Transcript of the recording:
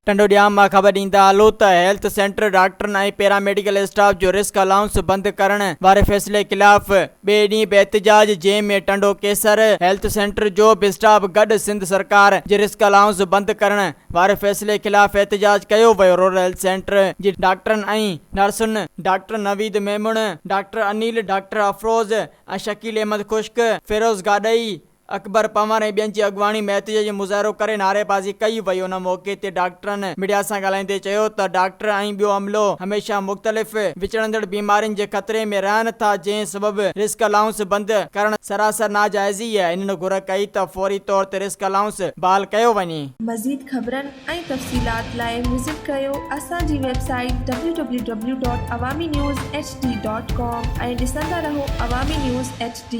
टंडोडियाम मां ख़बर ॾींदा हलो त हेल्थ सेंटर डॉक्टरनि ऐं पैरामेडिकल स्टाफ जो रिस्क अलाउंस बंदि करण वारे फ़ैसिले ख़िलाफ़ ॿिए ॾींहुं बि एहतजाज, जंहिं में टंडो केसर हेल्थ सेंटर जो बि स्टाफ गॾु सिंध सरकार जे रिस्क अलाउंस बंदि करण वारे फ़ैसिले ख़िलाफ़ एहतजाज कयो वियो। रूरल हेल्थ सेंटर जी डॉक्टरनि ऐं नर्सुनि doctor Naveed Memon, doctor Anil, doctor Afroz ऐं शकील अहमद खुश्क, फिरोज़ गाडई, अकबर पवार ऐं ॿियनि जी अॻवानी में एहतजाज मुज़ाहिरो करे नारेबाज़ी कई वई। उन मौक़े ते डॉक्टरनि मीडिया सां ॻाल्हाईंदे चयो त डॉक्टर ऐं ॿियो अमलो हमेशह मुख़्तलिफ़ विचड़ंदड़ बीमारियुनि जे ख़तरे में रहनि था, जंहिं सबबि रिस्क अलाउंस बंदि करण सरासर नाजाइज़ी आहे। इन्हनि घुर कई त फौरी तौर ते रिस्क अलाउंस बहाल कयो वञे। मज़ीद ख़बरनि ऐं तफ़सीलात लाइ विज़िट कयो असांजी वेबसाइट www.awamiNewsHD.com ऐं ॾिसंदा रहो अवामी न्यूज़ HD।